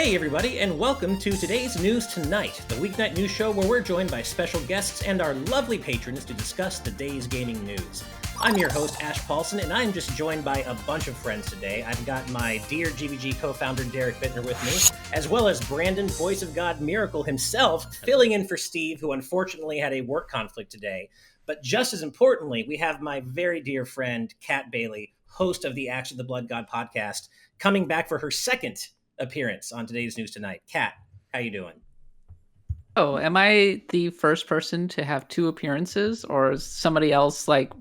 Hey everybody, and welcome to today's News Tonight, the weeknight news show where we're joined by special guests and our lovely patrons to discuss the day's gaming news. I'm your host, Ash Paulson, and I'm just joined by a bunch of friends today. I've got my dear GVG co-founder Derek Bittner with me, as well as Brandon, voice of God Miracle himself, filling in for Steve, who unfortunately had a work conflict today. But just as importantly, we have my very dear friend, Kat Bailey, host of the Acts of the Blood God podcast, coming back for her second appearance on today's News Tonight. Kat, how you doing? Oh, am I the first person to have two appearances, or is somebody else like?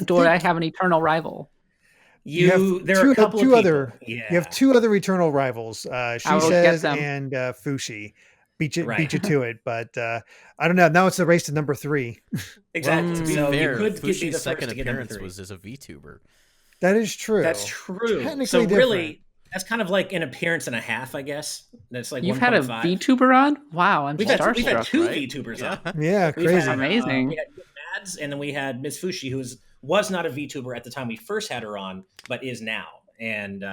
Do I have an eternal rival? There are a couple of people. You have two other eternal rivals. She says and Fushi beat you to it, but I don't know. Now it's the race to number 3. Exactly. To be fair, Fushi's second appearance was as a VTuber. That is true. That's true. Technically so different. Really, that's kind of like an appearance and a half, I guess. That's like you've 1.5. had a VTuber on? Wow, we've had two right? VTubers on. Yeah, crazy, amazing. We had Mads, and then we had Miss Fushi, who was not a VTuber at the time we first had her on, but is now. And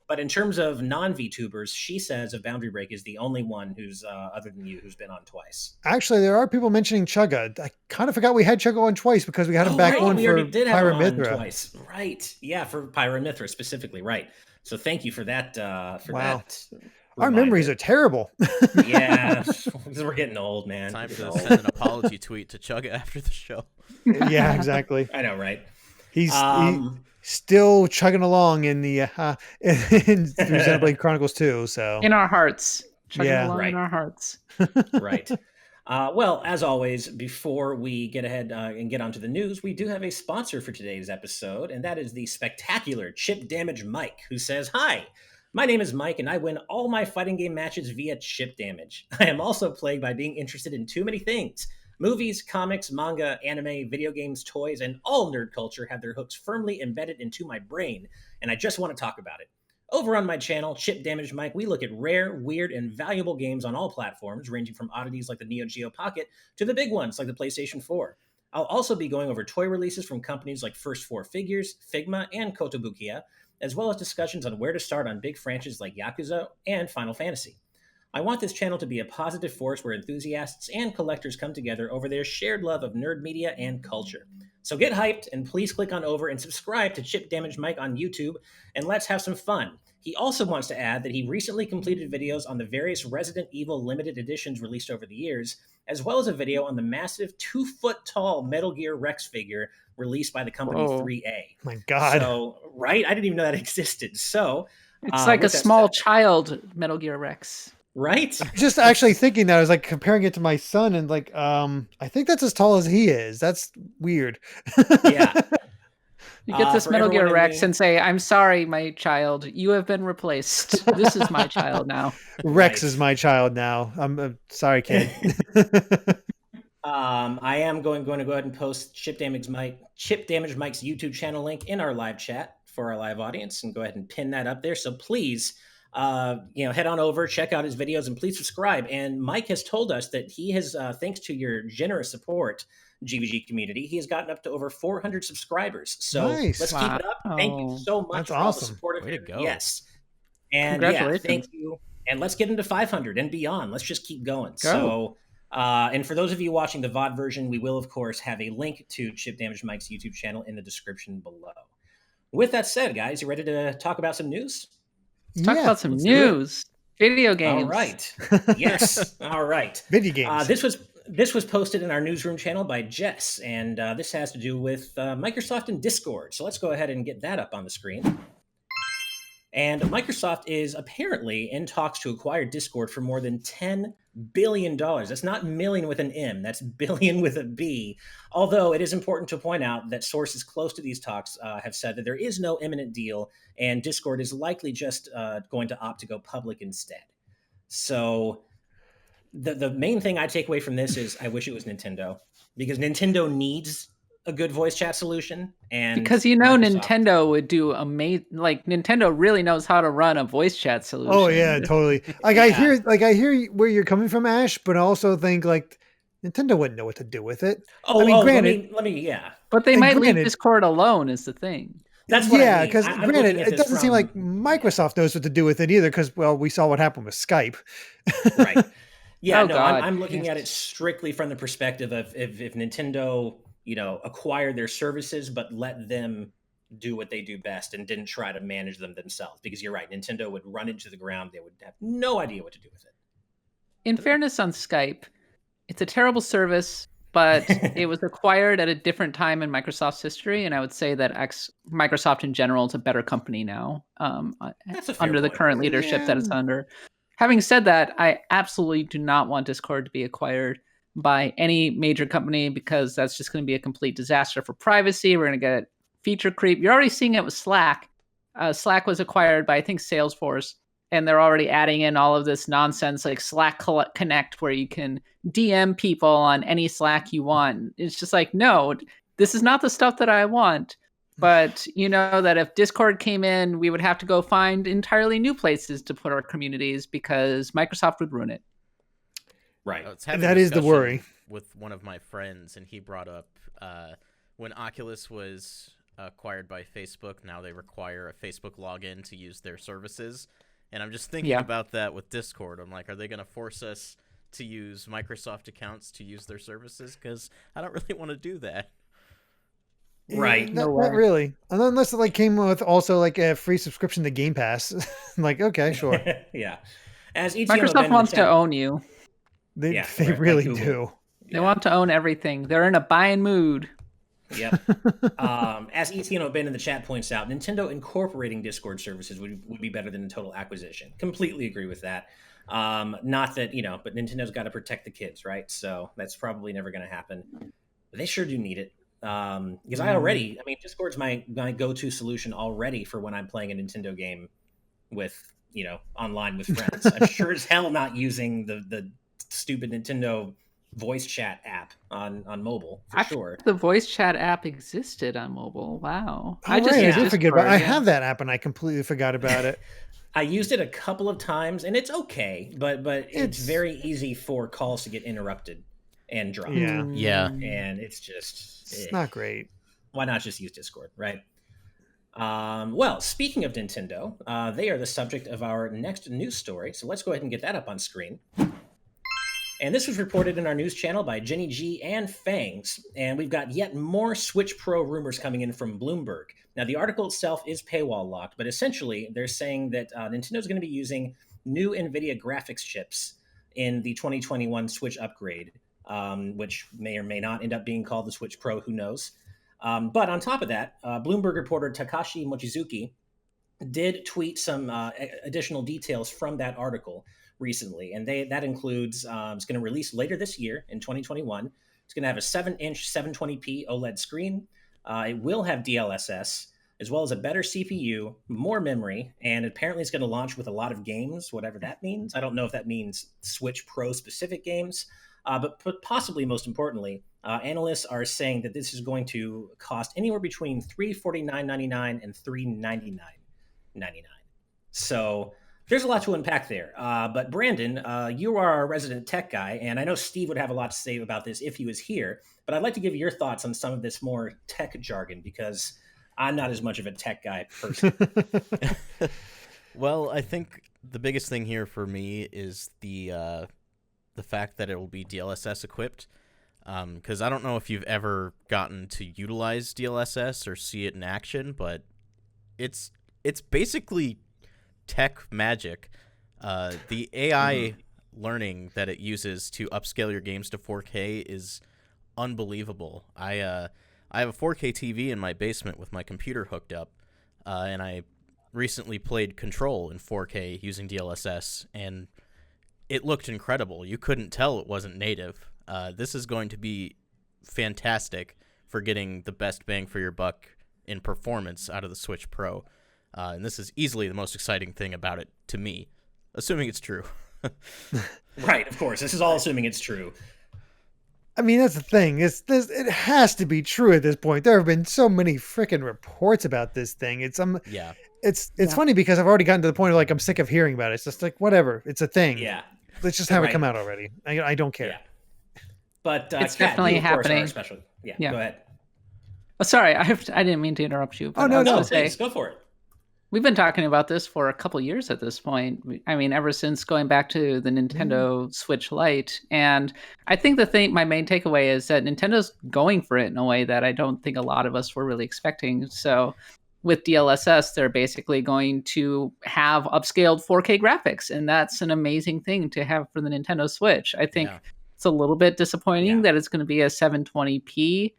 but in terms of non-VTubers, she says of Boundary Break is the only one who's other than you who's been on twice. Actually, there are people mentioning Chugga. I kind of forgot we had Chugga on twice because we had him back on for Pyra Mythra twice. Right. Yeah, for Pyra Mythra specifically. Right. So thank you for that. That our memories are terrible. Yeah, because we're getting old, man. Time to send an apology tweet to Chugga after the show. Yeah, exactly. I know, right? He's still chugging along in the in Xenoblade Chronicles 2. So in our hearts, chugging along right. In our hearts. Right. Well, as always, before we get ahead and get onto the news, we do have a sponsor for today's episode, and that is the spectacular Chip Damage Mike, who says, "Hi, my name is Mike, and I win all my fighting game matches via chip damage. I am also plagued by being interested in too many things. Movies, comics, manga, anime, video games, toys, and all nerd culture have their hooks firmly embedded into my brain, and I just want to talk about it. Over on my channel, Chip Damage Mike, we look at rare, weird, and valuable games on all platforms, ranging from oddities like the Neo Geo Pocket to the big ones like the PlayStation 4. I'll also be going over toy releases from companies like First 4 Figures, Figma, and Kotobukiya, as well as discussions on where to start on big franchises like Yakuza and Final Fantasy. I want this channel to be a positive force where enthusiasts and collectors come together over their shared love of nerd media and culture. So get hyped and please click on over and subscribe to Chip Damage Mike on YouTube, and let's have some fun." He also wants to add that he recently completed videos on the various Resident Evil limited editions released over the years, as well as a video on the massive 2-foot-tall Metal Gear Rex figure released by the company 3A. My God. So, right? I didn't even know that existed. So, it's like a small child Metal Gear Rex. Right? Just actually thinking that, I was like comparing it to my son and like, I think that's as tall as he is. That's weird. Yeah. You get this Metal Gear Rex and say, "I'm sorry, my child. You have been replaced. This is my child now." Rex is my child now. I'm sorry, kid. I am going to go ahead and post Chip Damage Mike's YouTube channel link in our live chat for our live audience, and go ahead and pin that up there. So please, head on over, check out his videos, and please subscribe. And Mike has told us that he has, thanks to your generous support, GVG community, he has gotten up to over 400 subscribers. So Let's keep it up. Thank you so much for all the support of it. Yes. And congratulations. Thank you. And let's get into 500 and beyond. Let's just keep going. So, and for those of you watching the VOD version, we will, of course, have a link to Chip Damage Mike's YouTube channel in the description below. With that said, guys, you ready to talk about some news? Talk about some news. Video games. All right. Yes. All right. Video games. This was posted in our newsroom channel by Jess, and this has to do with Microsoft and Discord. So let's go ahead and get that up on the screen. And Microsoft is apparently in talks to acquire Discord for more than $10 billion. That's not million with an M, that's billion with a B. Although it is important to point out that sources close to these talks have said that there is no imminent deal, and Discord is likely just going to opt to go public instead. So the main thing I take away from this is I wish it was Nintendo, because Nintendo needs a good voice chat solution, and because Nintendo would do amazing. Like, Nintendo really knows how to run a voice chat solution. Oh yeah, totally. Like I hear where you're coming from, Ash, but I also think like Nintendo wouldn't know what to do with it. Granted, let me but they might leave Discord alone is the thing. That's what I mean. Because granted, it doesn't seem like Microsoft knows what to do with it either. Because we saw what happened with Skype. Right. Yeah. I'm looking at it strictly from the perspective of if Nintendo, acquired their services, but let them do what they do best and didn't try to manage them themselves. Because you're right, Nintendo would run into the ground. They would have no idea what to do with it. In fairness on Skype, it's a terrible service, but it was acquired at a different time in Microsoft's history, and I would say that Microsoft in general is a better company now under the current leadership that it's under. Having said that, I absolutely do not want Discord to be acquired by any major company because that's just going to be a complete disaster for privacy. We're going to get feature creep. You're already seeing it with Slack. Slack was acquired by, I think, Salesforce. And they're already adding in all of this nonsense like Slack Connect where you can DM people on any Slack you want. It's just like, no, this is not the stuff that I want. But you know that if Discord came in, we would have to go find entirely new places to put our communities because Microsoft would ruin it. Right. That is the worry. With one of my friends, and he brought up when Oculus was acquired by Facebook, now they require a Facebook login to use their services. And I'm just thinking about that with Discord. I'm like, are they going to force us to use Microsoft accounts to use their services? Because I don't really want to do that. Right. Not really. Unless it came with also a free subscription to Game Pass. Okay, sure. Yeah. Microsoft wants to own you. They really do. They want to own everything. They're in a buying mood. Yep. As Etienne Ben in the chat points out, Nintendo incorporating Discord services would be better than a total acquisition. Completely agree with that. Not that, but Nintendo's got to protect the kids, right? So that's probably never going to happen. But they sure do need it. Because Discord's my go-to solution already for when I'm playing a Nintendo game with, online with friends. I'm sure as hell not using the stupid Nintendo voice chat app on mobile for sure. The voice chat app existed on mobile. Wow. I did forget about it. I have that app and I completely forgot about it. I used it a couple of times and it's okay, but it's very easy for calls to get interrupted and dropped. Yeah. And it's not great. Why not just use Discord, right? Well, speaking of Nintendo, they are the subject of our next news story. So let's go ahead and get that up on screen. And this was reported in our news channel by Jenny G and Fangs. And we've got yet more Switch Pro rumors coming in from Bloomberg. Now, the article itself is paywall locked, but essentially they're saying that Nintendo's going to be using new NVIDIA graphics chips in the 2021 Switch upgrade, which may or may not end up being called the Switch Pro, who knows. But on top of that, Bloomberg reporter Takashi Mochizuki did tweet some additional details from that article recently, and that includes it's going to release later this year in 2021. It's going to have a 7-inch 720p OLED screen. It will have DLSS as well as a better CPU, more memory, and apparently it's going to launch with a lot of games, whatever that means. I don't know if that means Switch Pro specific games, but possibly most importantly, analysts are saying that this is going to cost anywhere between $349.99 and $399.99. So there's a lot to unpack there. But Brandon, you are our resident tech guy, and I know Steve would have a lot to say about this if he was here, but I'd like to give your thoughts on some of this more tech jargon because I'm not as much of a tech guy personally. Well, I think the biggest thing here for me is the fact that it will be DLSS equipped, because I don't know if you've ever gotten to utilize DLSS or see it in action, but it's basically tech magic. The AI learning that it uses to upscale your games to 4K is unbelievable. I have a 4K TV in my basement with my computer hooked up, and I recently played Control in 4K using DLSS, and it looked incredible. You couldn't tell it wasn't native. This is going to be fantastic for getting the best bang for your buck in performance out of the Switch Pro. And this is easily the most exciting thing about it to me, assuming it's true. Right, of course. This is all assuming it's true. I mean, that's the thing. It has to be true at this point. There have been so many freaking reports about this thing. It's funny because I've already gotten to the point of I'm sick of hearing about it. It's just whatever. It's a thing. Yeah. Let's just have it come out already. I don't care. Yeah. But it's definitely happening. Go ahead. Oh, sorry, I didn't mean to interrupt you. But Oh, no, I was no. gonna say, Please go for it. we've been talking about this for a couple years at this point. I mean, ever since going back to the Nintendo Switch Lite. And I think my main takeaway is that Nintendo's going for it in a way that I don't think a lot of us were really expecting. So with DLSS, they're basically going to have upscaled 4K graphics. And that's an amazing thing to have for the Nintendo Switch. I think it's a little bit disappointing that it's going to be a 720p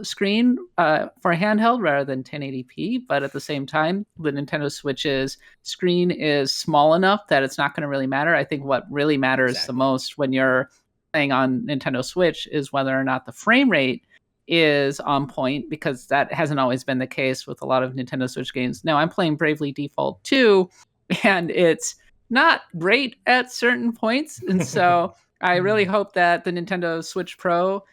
screen for a handheld rather than 1080p, but at the same time, the Nintendo Switch's screen is small enough that it's not going to really matter. I think what really matters the most when you're playing on Nintendo Switch is whether or not the frame rate is on point, because that hasn't always been the case with a lot of Nintendo Switch games. Now, I'm playing Bravely Default 2, and it's not great at certain points, and so I really hope that the Nintendo Switch Pro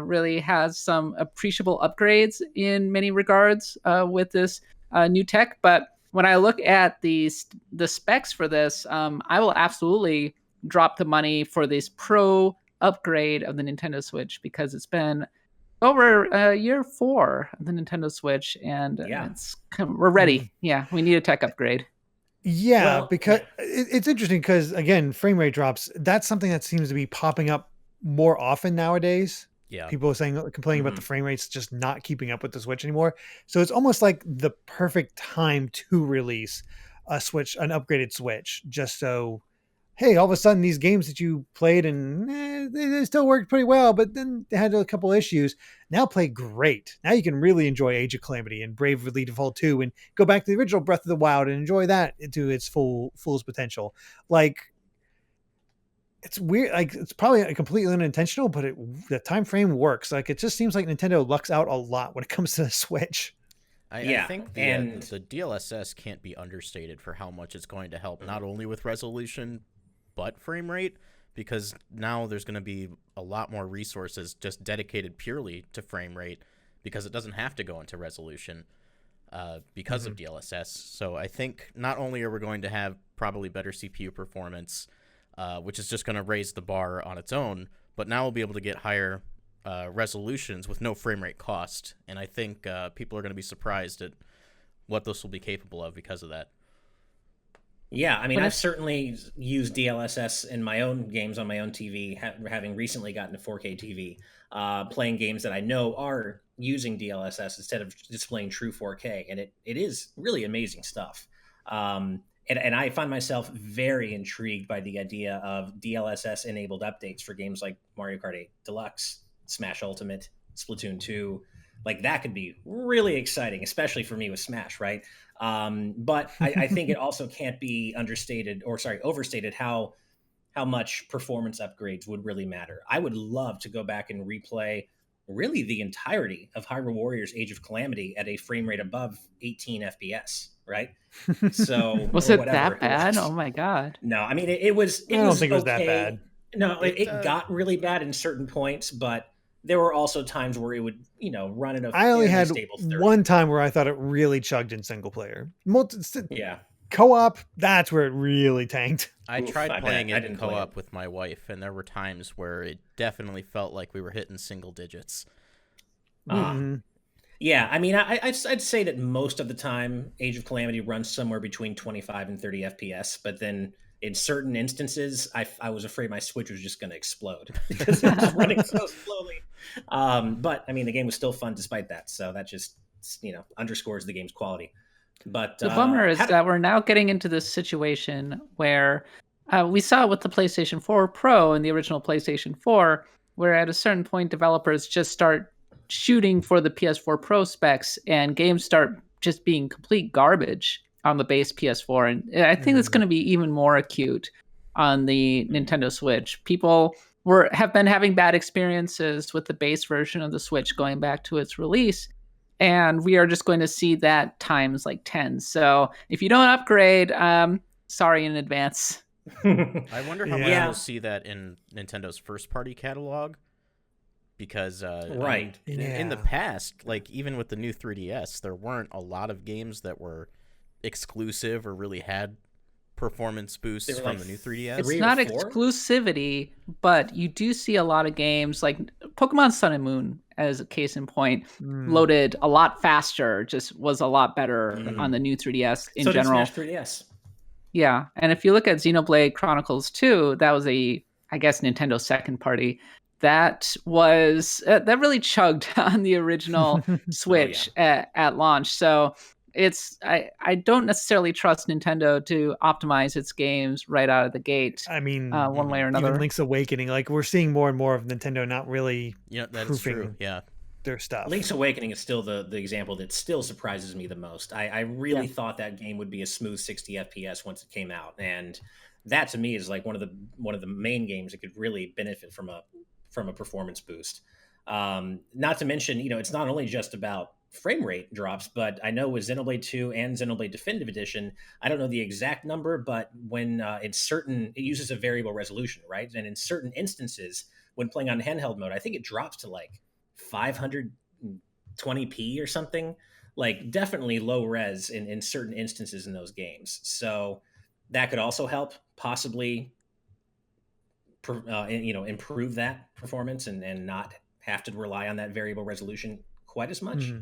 really has some appreciable upgrades in many regards with this new tech. But when I look at the specs for this, I will absolutely drop the money for this Pro upgrade of the Nintendo Switch, because it's been over year 4 of the Nintendo Switch, and we're ready. Yeah, we need a tech upgrade. Yeah, because it's interesting because, again, frame rate drops, that's something that seems to be popping up more often nowadays. Yeah. People are complaining about the frame rates just not keeping up with the Switch anymore. So it's almost like the perfect time to release an upgraded Switch, just so, hey, all of a sudden these games that you played and they still worked pretty well, but then they had a couple issues, now play great. Now you can really enjoy Age of Calamity and Bravely Default 2 and go back to the original Breath of the Wild and enjoy that to its fullest potential. Like, it's weird. Like, it's probably completely unintentional, but the time frame works. Like, it just seems like Nintendo lucks out a lot when it comes to the Switch. I think the DLSS can't be understated for how much it's going to help, not only with resolution, but frame rate, because now there's going to be a lot more resources just dedicated purely to frame rate, because it doesn't have to go into resolution because of DLSS. So I think not only are we going to have probably better CPU performance, which is just going to raise the bar on its own, but now we'll be able to get higher resolutions with no frame rate cost. And I think people are going to be surprised at what this will be capable of because of that. Yeah, I mean, I've certainly used DLSS in my own games on my own TV, having recently gotten a 4K TV, playing games that I know are using DLSS instead of displaying true 4K, and it is really amazing stuff. And I find myself very intrigued by the idea of DLSS-enabled updates for games like Mario Kart 8 Deluxe, Smash Ultimate, Splatoon 2. Like, that could be really exciting, especially for me with Smash, right? But I think it also can't be overstated how much performance upgrades would really matter. I would love to go back and replay really the entirety of Hyrule Warriors Age of Calamity at a frame rate above 18 FPS, right? So was it that bad? Oh my god. No, I mean, it was. I don't think it was that bad. No, it got really bad in certain points, but there were also times where it would, run at a I only had stable 30. one time where I thought it really chugged in single player. Yeah. Co-op, that's where it really tanked. I tried playing it in co-op with my wife, and there were times where it definitely felt like we were hitting single digits. Yeah, I mean, I'd say that most of the time, Age of Calamity runs somewhere between 25 and 30 FPS, but then in certain instances, I was afraid my Switch was just going to explode because it was running so slowly. But, I mean, the game was still fun despite that, so that just, underscores the game's quality. But the bummer is that we're now getting into this situation where we saw it with the PlayStation 4 Pro and the original PlayStation 4, where at a certain point, developers just start shooting for the PS4 Pro specs and games start just being complete garbage on the base PS4. And I think it's going to be even more acute on the Nintendo Switch. People have been having bad experiences with the base version of the Switch going back to its release. And we are just going to see that times like 10. So if you don't upgrade, sorry in advance. I wonder how much we'll see that in Nintendo's first-party catalog. Because in the past, like even with the new 3DS, there weren't a lot of games that were exclusive or really had performance boosts from the new 3DS. It's not exclusivity, but you do see a lot of games like Pokemon Sun and Moon as a case in point, loaded a lot faster, just was a lot better on the new 3DS in general. So did Smash 3DS. Yeah, and if you look at Xenoblade Chronicles 2, that was I guess Nintendo's second party. That was that really chugged on the original Switch at launch. So I don't necessarily trust Nintendo to optimize its games right out of the gate. I mean, one way or another. Even Link's Awakening, like we're seeing more and more of Nintendo not really that's true. Yeah, their stuff. Link's Awakening is still the example that still surprises me the most. I really thought that game would be a smooth 60 FPS once it came out, and that to me is like one of the main games that could really benefit from a performance boost. Not to mention, it's not only just about frame rate drops, but I know with Xenoblade 2 and Xenoblade Definitive Edition, I don't know the exact number, but when it uses a variable resolution, right? And in certain instances, when playing on handheld mode, I think it drops to like 520p or something, like definitely low res in certain instances in those games. So that could also help possibly improve that performance and not have to rely on that variable resolution quite as much.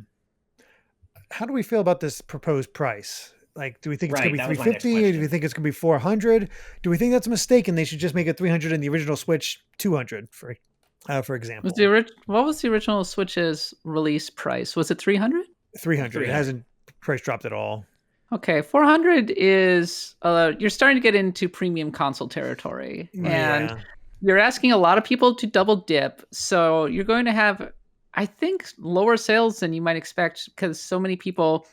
How do we feel about this proposed price? Like, do we think it's going to be 350? Or do we think it's going to be 400? Do we think that's a mistake and they should just make it 300 in the original Switch 200 for example? What was the original Switch's release price? Was it 300? 300. It hasn't price dropped at all. Okay, 400 is you're starting to get into premium console territory, and you're asking a lot of people to double dip. So you're going to have, I think, lower sales than you might expect because so many people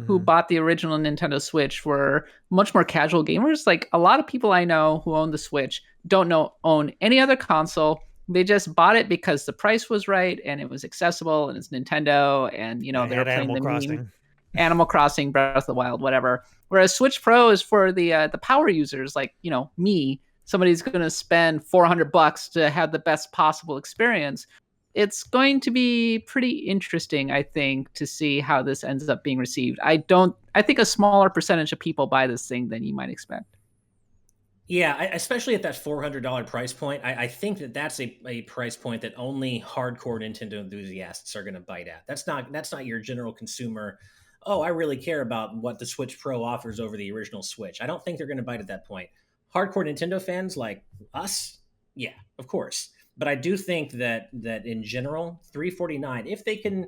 who bought the original Nintendo Switch were much more casual gamers. Like a lot of people I know who own the Switch don't own any other console. They just bought it because the price was right and it was accessible and it's Nintendo and they're playing Animal Crossing, Breath of the Wild, whatever. Whereas Switch Pro is for the power users like me. Somebody's going to spend $400 to have the best possible experience. It's going to be pretty interesting, I think, to see how this ends up being received. I think a smaller percentage of people buy this thing than you might expect. Yeah, especially at that $400 price point, I think that's a price point that only hardcore Nintendo enthusiasts are going to bite at. That's not your general consumer. Oh, I really care about what the Switch Pro offers over the original Switch. I don't think they're going to bite at that point. Hardcore Nintendo fans like us, yeah, of course. But I do think that in general, $349, if they can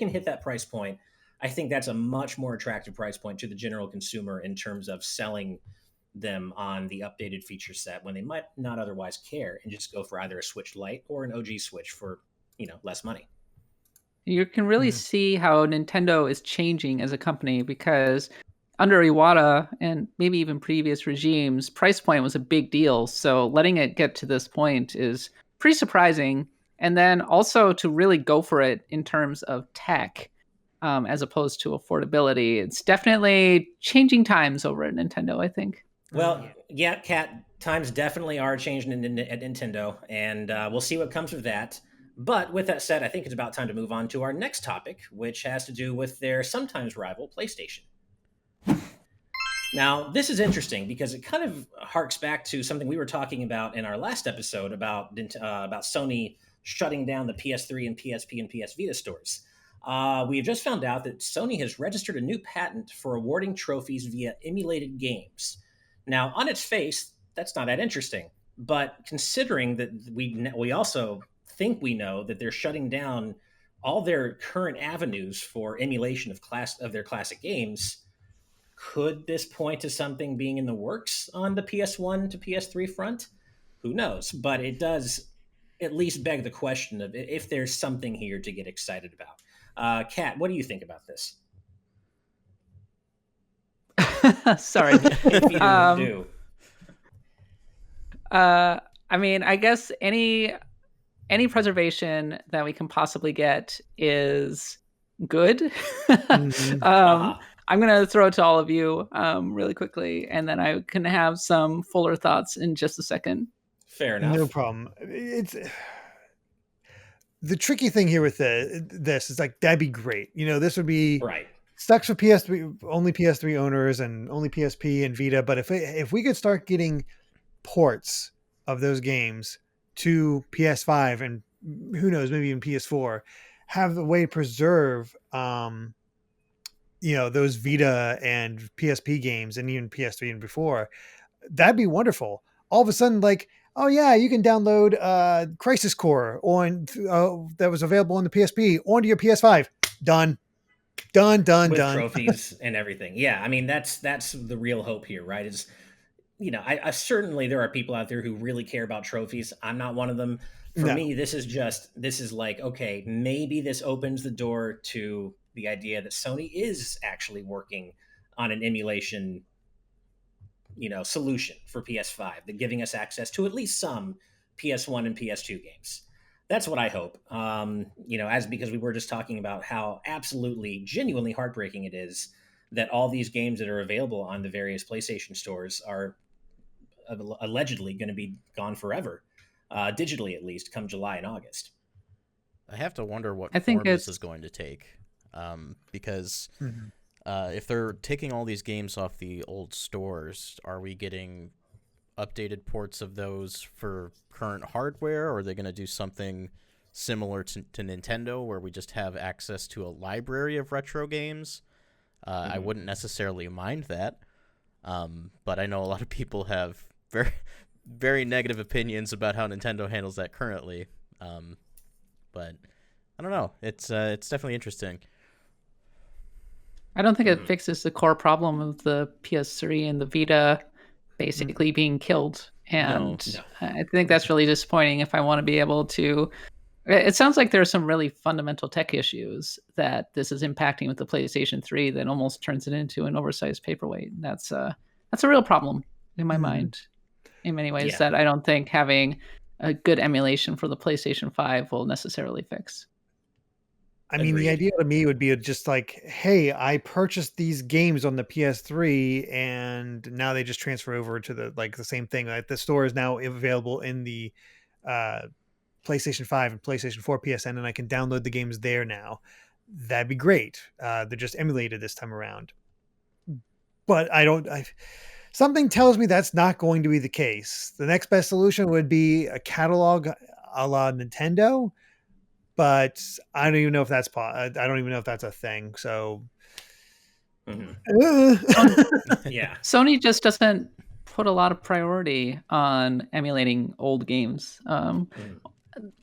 hit that price point, I think that's a much more attractive price point to the general consumer in terms of selling them on the updated feature set when they might not otherwise care and just go for either a Switch Lite or an OG Switch for less money. You can really see how Nintendo is changing as a company because under Iwata and maybe even previous regimes, price point was a big deal. So letting it get to this point is pretty surprising. And then also to really go for it in terms of tech as opposed to affordability. It's definitely changing times over at Nintendo, I think. Well, yeah, Kat, times definitely are changing at Nintendo, and we'll see what comes of that. But with that said, I think it's about time to move on to our next topic, which has to do with their sometimes rival PlayStation. Now, this is interesting because it kind of harks back to something we were talking about in our last episode about Sony shutting down the PS3 and PSP and PS Vita stores. We have just found out that Sony has registered a new patent for awarding trophies via emulated games. Now, on its face, that's not that interesting. But considering that we also think we know that they're shutting down all their current avenues for emulation of their classic games, could this point to something being in the works on the PS1 to PS3 front? Who knows? But it does at least beg the question of if there's something here to get excited about. Kat, what do you think about this? Sorry. If you do. I mean, I guess any preservation that we can possibly get is good. I'm going to throw it to all of you really quickly, and then I can have some fuller thoughts in just a second. Fair enough. No problem. It's the tricky thing here with this is like, that'd be great. This would be right. Sucks for PS3, only PS3 owners and only PSP and Vita. But if we could start getting ports of those games to PS5 and who knows, maybe even PS4, have a way to preserve, those Vita and PSP games and even PS3 and before, that'd be wonderful. All of a sudden, like, oh yeah, you can download Crisis Core on that was available on the PSP onto your PS5. Done. With trophies and everything. Yeah, I mean that's the real hope here, right? Is I certainly there are people out there who really care about trophies. I'm not one of them. For me, this is like, okay, maybe this opens the door to the idea that Sony is actually working on an emulation, solution for PS5, that giving us access to at least some PS1 and PS2 games. That's what I hope. As because we were just talking about how absolutely, genuinely heartbreaking it is that all these games that are available on the various PlayStation stores are allegedly going to be gone forever, digitally at least, come July and August. I have to wonder what form this is going to take, because if they're taking all these games off the old stores, are we getting updated ports of those for current hardware, or are they going to do something similar to Nintendo where we just have access to a library of retro games? I wouldn't necessarily mind that, but I know a lot of people have very, very negative opinions about how Nintendo handles that currently. But I don't know. It's definitely interesting. I don't think it fixes the core problem of the PS3 and the Vita basically being killed. And No. I think that's really disappointing if I want to be able to. It sounds like there are some really fundamental tech issues that this is impacting with the PlayStation 3 that almost turns it into an oversized paperweight. That's a real problem in my mind in many ways that I don't think having a good emulation for the PlayStation 5 will necessarily fix. I mean, the idea to me would be just like, hey, I purchased these games on the PS3 and now they just transfer over to the same thing. Like the store is now available in the PlayStation 5 and PlayStation 4 PSN, and I can download the games there now. That'd be great. They're just emulated this time around. But something tells me that's not going to be the case. The next best solution would be a catalog a la Nintendo, but I don't even know if that's a thing. So, Sony just doesn't put a lot of priority on emulating old games.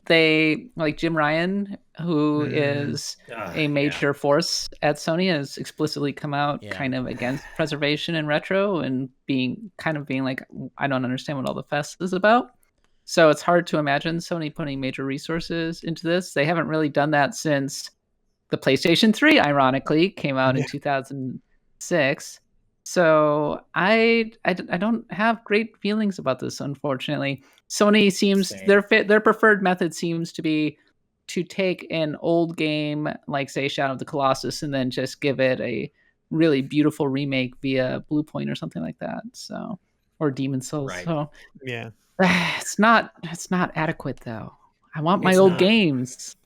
They, like Jim Ryan, who is a major force at Sony, has explicitly come out kind of against preservation and retro and being like, I don't understand what all the fuss is about. So it's hard to imagine Sony putting major resources into this. They haven't really done that since the PlayStation 3, ironically, came out in 2006. So I don't have great feelings about this, unfortunately. Sony seems their preferred method seems to be to take an old game like, say, Shadow of the Colossus and then just give it a really beautiful remake via Bluepoint or something like that. So, or Demon's Souls. Right. So yeah, it's not adequate though. I want my old games.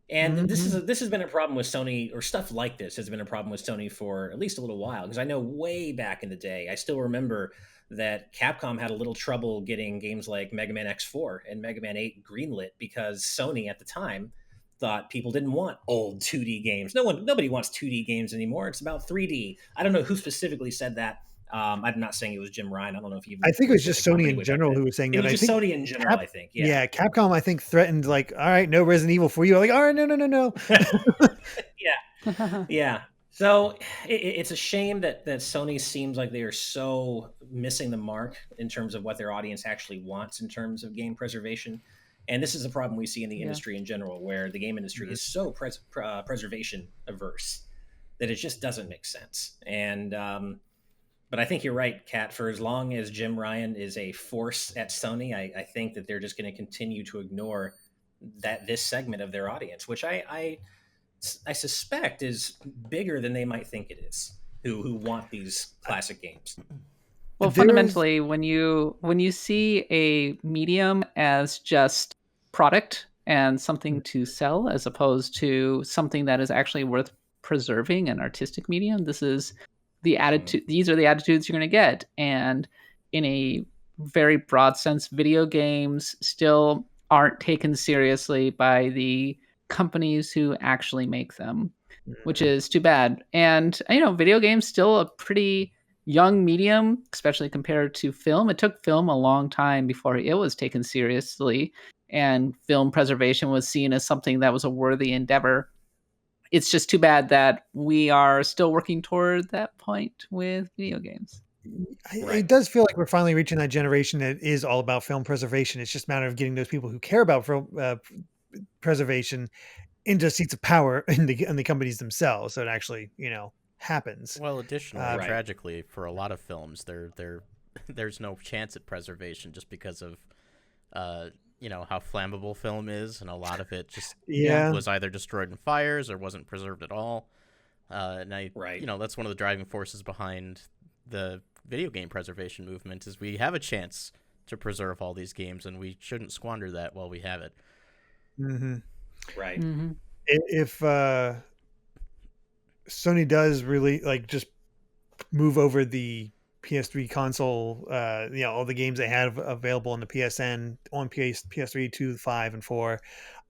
And this has been a problem with Sony, or stuff like this has been a problem with Sony for at least a little while. Because I know way back in the day, I still remember that Capcom had a little trouble getting games like Mega Man X4 and Mega Man 8 greenlit because Sony at the time thought people didn't want old 2D games. Nobody wants 2D games anymore. It's about 3D. I don't know who specifically said that. I'm not saying it was Jim Ryan. I don't know if I think it was just Sony in general who was saying that. It was just Sony in general, I think. Yeah, Capcom, I think, threatened, like, all right, no Resident Evil for you. Like, all right, no. Yeah. So it's a shame that Sony seems like they are so missing the mark in terms of what their audience actually wants in terms of game preservation. And this is a problem we see in the industry in general, where the game industry is so preservation averse that it just doesn't make sense. And but I think you're right, Kat. For as long as Jim Ryan is a force at Sony, I think that they're just going to continue to ignore this segment of their audience, which I suspect is bigger than they might think it is, who want these classic games. Well, fundamentally, when you see a medium as just product and something to sell, as opposed to something that is actually worth preserving, an artistic medium, this is the attitude. These are the attitudes you're going to get. And in a very broad sense, video games still aren't taken seriously by the companies who actually make them, which is too bad. And video games still a pretty young medium, especially compared to film. It took film a long time before it was taken seriously, and film preservation was seen as something that was a worthy endeavor. It's just too bad that we are still working toward that point with video games. It does feel like we're finally reaching that generation that is all about film preservation. It's just a matter of getting those people who care about film preservation into seats of power in the companies themselves, so it actually happens. Well, additionally, tragically, for a lot of films, there's no chance at preservation just because of how flammable film is, and a lot of it just was either destroyed in fires or wasn't preserved at all. And that's one of the driving forces behind the video game preservation movement is we have a chance to preserve all these games, and we shouldn't squander that while we have it. Mm-hmm. Right. Mm-hmm. If Sony does really just move over the PS3 console, all the games they have available on the PSN on PS3, 2, 5, and 4,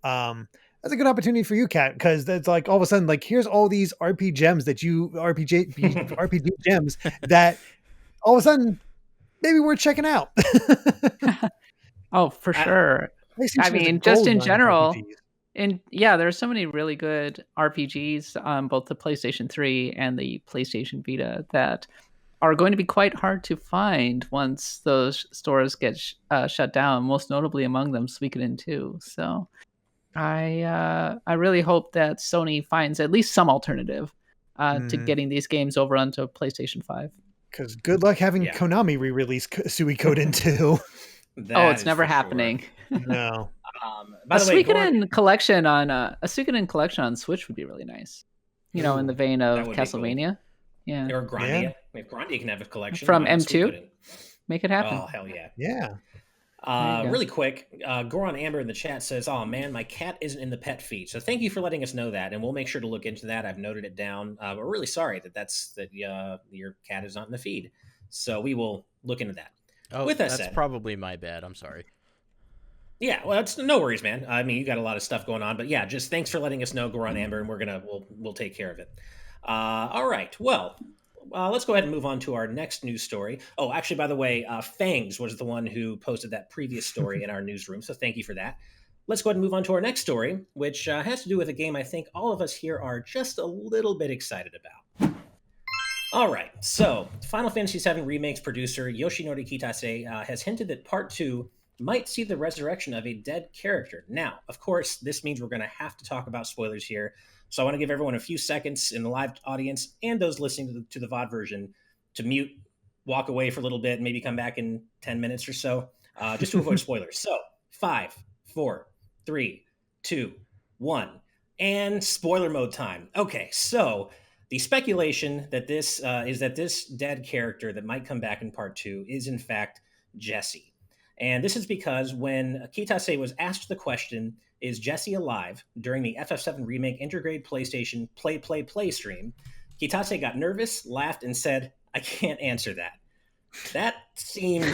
that's a good opportunity for you, Kat, because that's all of a sudden here's all these RPG gems RPG gems that all of a sudden maybe we're checking out. Oh, for sure. I mean, just in general. And there's so many really good RPGs on both the PlayStation 3 and the PlayStation Vita that are going to be quite hard to find once those stores get shut down, most notably among them Suikoden 2. So I really hope that Sony finds at least some alternative to getting these games over onto PlayStation 5. Because good luck having Konami re-release Suikoden 2. It's never happening. Sure. No. By the way, Suikoden collection on Switch would be really nice. In the vein of Castlevania. Cool. Yeah. Or Grandia. If Grandia can have a collection from M2, Suikoden. Make it happen. Oh hell yeah. Yeah. Really quick, Goron Amber in the chat says, "Oh man, my cat isn't in the pet feed." So thank you for letting us know that, and we'll make sure to look into that. I've noted it down. We're really sorry that your cat is not in the feed. So we will look into that. Oh, with that's probably my bad. I'm sorry. Yeah, well, that's no worries, man. I mean, you got a lot of stuff going on, but yeah, just thanks for letting us know, Goron Amber, and we'll take care of it. All right. Well, let's go ahead and move on to our next news story. Oh, actually, by the way, Fangs was the one who posted that previous story in our newsroom, so thank you for that. Let's go ahead and move on to our next story, which has to do with a game I think all of us here are just a little bit excited about. All right, so Final Fantasy VII Remake's producer Yoshinori Kitase has hinted that Part 2 might see the resurrection of a dead character. Now, of course, this means we're going to have to talk about spoilers here, so I want to give everyone a few seconds in the live audience and those listening to the VOD version to mute, walk away for a little bit, and maybe come back in 10 minutes or so, just to avoid spoilers. So, 5, 4, 3, 2, 1, and spoiler mode time. Okay, so the speculation that this is that this dead character that might come back in Part 2 is in fact Jesse. And this is because when Kitase was asked the question, is Jesse alive, during the FF7 Remake Intergrade PlayStation Play stream, Kitase got nervous, laughed, and said, "I can't answer that." That seems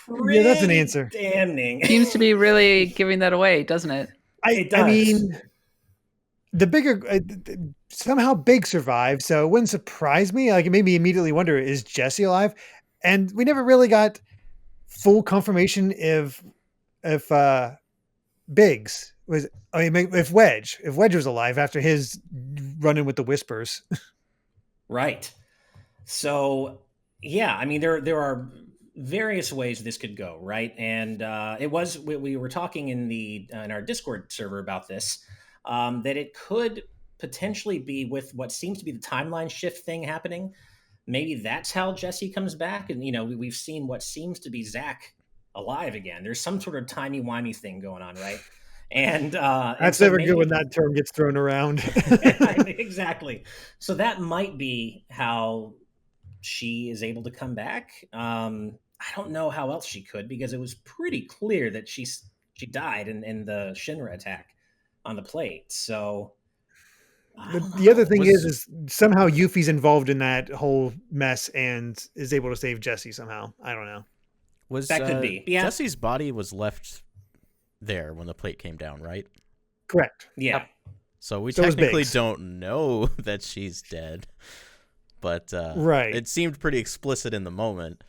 pretty that's an answer. Damning. Seems to be really giving that away, doesn't it? It does. I mean, the bigger somehow Big survived, so it wouldn't surprise me. It made me immediately wonder, is Jesse alive? And we never really got full confirmation if Biggs was. I mean, if Wedge was alive after his run-in with the Whispers. Right. So yeah, I mean there are various ways this could go, right? And we were talking in our Discord server about this, that it could potentially be with what seems to be the timeline shift thing happening. Maybe that's how Jesse comes back, and we've seen what seems to be Zack alive again. There's some sort of timey-wimey thing going on, right? And that's never good when that term gets thrown around. Exactly. So that might be how she is able to come back. I don't know how else she could, because it was pretty clear that she died in the Shinra attack on the plate. So the other thing is somehow Yuffie's involved in that whole mess and is able to save Jesse somehow. I don't know. That could be. Yeah. Jesse's body was left there when the plate came down, right? Correct. Yeah. So we technically don't know that she's dead, but right. It seemed pretty explicit in the moment.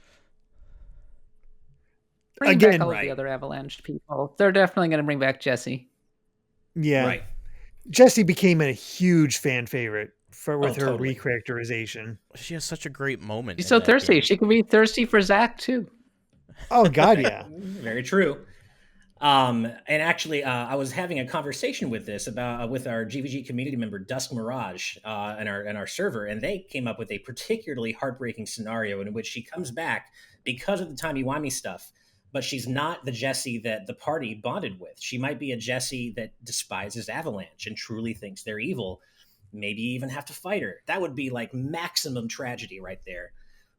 Bring back all of the other Avalanche people. They're definitely going to bring back Jessie. Yeah. Right. Jessie became a huge fan favorite with her totally. recharacterization. She has such a great moment. She's so thirsty. Game. She could be thirsty for Zach too. Oh God, yeah. Very true. And actually, I was having a conversation with this about with our GVG community member Dusk Mirage and our server, and they came up with a particularly heartbreaking scenario in which she comes back because of the timey-wimey stuff, but she's not the Jessie that the party bonded with. She might be a Jessie that despises Avalanche and truly thinks they're evil. Maybe even have to fight her. That would be like maximum tragedy right there.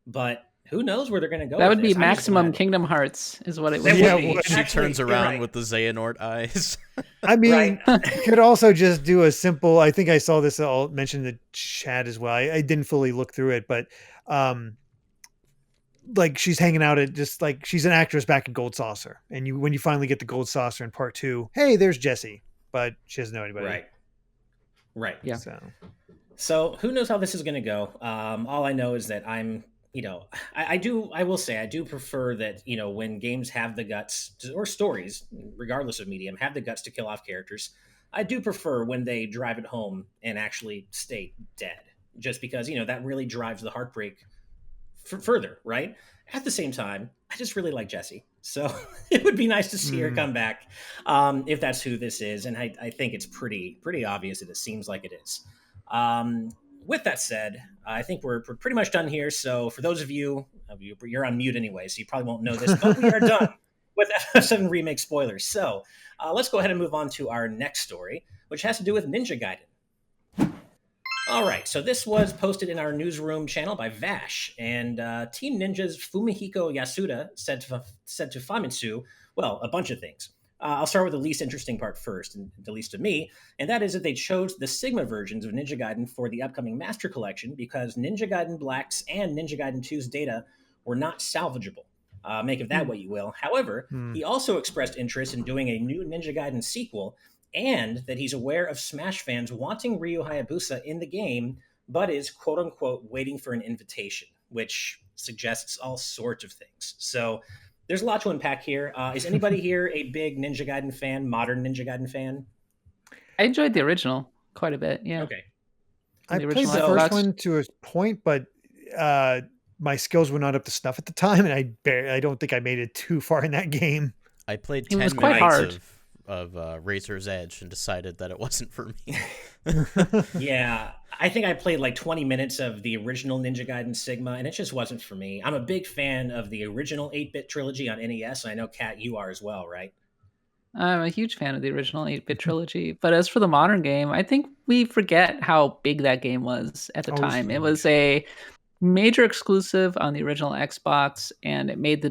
But who knows where they're going to go? That would be maximum Kingdom Hearts, is what it would be. She turns around with the Xehanort eyes. I mean, you could also just do a simple. I think I saw this all mentioned in the chat as well. I didn't fully look through it, but like she's hanging out at just like she's an actress back in Gold Saucer, and when you finally get the Gold Saucer in part 2, hey, there's Jessie, but she doesn't know anybody. Right. Yeah. So who knows how this is going to go? All I know is that I will say I do prefer that, when games have the guts or stories, regardless of medium, have the guts to kill off characters. I do prefer when they drive it home and actually stay dead, just because, that really drives the heartbreak further. Right. At the same time, I just really like Jessie. So it would be nice to see her come back if that's who this is. And I think it's pretty obvious that it seems like it is. With that said, I think we're pretty much done here. So for those of you, you're on mute anyway, so you probably won't know this, but we are done with FF7 Remake spoilers. So let's go ahead and move on to our next story, which has to do with Ninja Gaiden. All right, so this was posted in our newsroom channel by Vash, and Team Ninja's Fumihiko Yasuda said to Famitsu, well, a bunch of things. I'll start with the least interesting part first, and the least to me, and that is that they chose the Sigma versions of Ninja Gaiden for the upcoming Master Collection because Ninja Gaiden Black's and Ninja Gaiden 2's data were not salvageable. Make of that what you will. However, he also expressed interest in doing a new Ninja Gaiden sequel, and that he's aware of Smash fans wanting Ryu Hayabusa in the game, but is quote-unquote waiting for an invitation, which suggests all sorts of things. So there's a lot to unpack here. Is anybody here a big Ninja Gaiden fan, modern Ninja Gaiden fan? I enjoyed the original quite a bit, yeah. Okay. I played the first one to a point, but my skills were not up to snuff at the time, and I don't think I made it too far in that game. I played 10 minutes of Razor's Edge and decided that it wasn't for me. Yeah, I think I played like 20 minutes of the original Ninja Gaiden Sigma, and it just wasn't for me. I'm a big fan of the original 8-bit trilogy on NES, and I know, Kat, you are as well, right? I'm a huge fan of the original 8-bit trilogy, but as for the modern game, I think we forget how big that game was at the time. It was a major exclusive on the original Xbox, and it made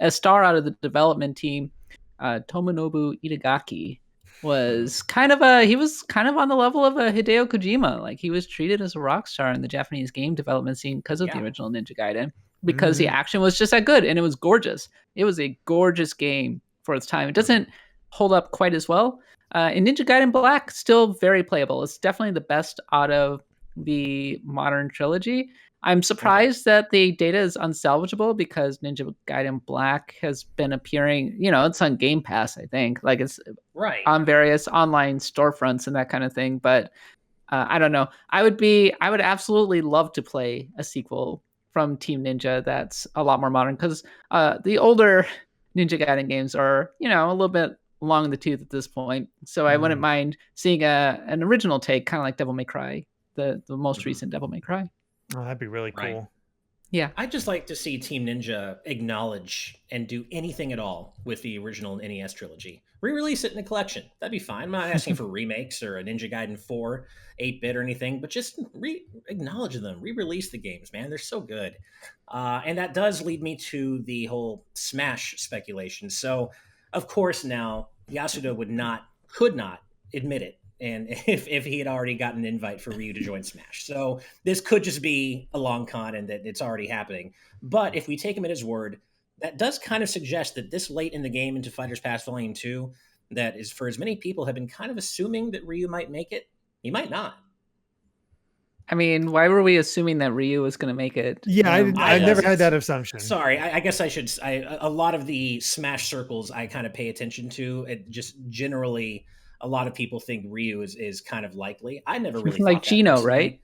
a star out of the development team. Tomonobu Itagaki was kind of on the level of a Hideo Kojima. Like, he was treated as a rock star in the Japanese game development scene because of the original Ninja Gaiden, because the action was just that good, and it was gorgeous. It was a gorgeous game for its time. It doesn't hold up quite as well. In Ninja Gaiden Black, still very playable. It's definitely the best out of the modern trilogy. I'm surprised that the data is unsalvageable because Ninja Gaiden Black has been appearing, it's on Game Pass, I think. Like, it's on various online storefronts and that kind of thing. But I don't know. I would absolutely love to play a sequel from Team Ninja that's a lot more modern, because the older Ninja Gaiden games are, a little bit long in the tooth at this point. So I wouldn't mind seeing an original take, kind of like Devil May Cry, the most recent Devil May Cry. Oh, that'd be really cool. Yeah. I'd just like to see Team Ninja acknowledge and do anything at all with the original NES trilogy. Re-release it in a collection. That'd be fine. I'm not asking for remakes or a Ninja Gaiden 4 8-bit or anything, but just acknowledge them. Re-release the games, man. They're so good. And that does lead me to the whole Smash speculation. So, of course, now Yasuda could not admit it, and if he had already gotten an invite for Ryu to join Smash. So this could just be a long con and that it's already happening. But if we take him at his word, that does kind of suggest that this late in the game into Fighters Pass Volume 2, that is, for as many people have been kind of assuming that Ryu might make it, He might not. I mean, why were we assuming that Ryu was going to make it? Yeah, I never had that assumption. Sorry, I guess I should. A lot of the Smash circles I kind of pay attention to. It just generally, a lot of people think Ryu is kind of likely. I never really like thought that Gino, personally. right?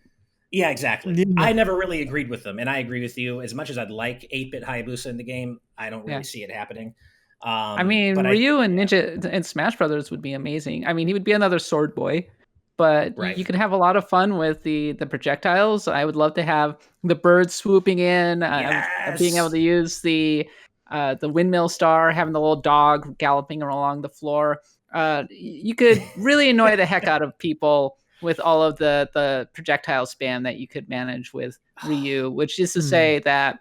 Yeah, exactly. Yeah. I never really agreed with them, and I agree with you. As much as I'd like 8-bit Hayabusa in the game, I don't really see it happening. I mean, Ryu and Ninja and Smash Brothers would be amazing. I mean, he would be another sword boy, but you could have a lot of fun with the projectiles. I would love to have the bird swooping in, being able to use the windmill star, having the little dog galloping along the floor. You could really annoy the heck out of people with all of the projectile spam that you could manage with Ryu, which is to say that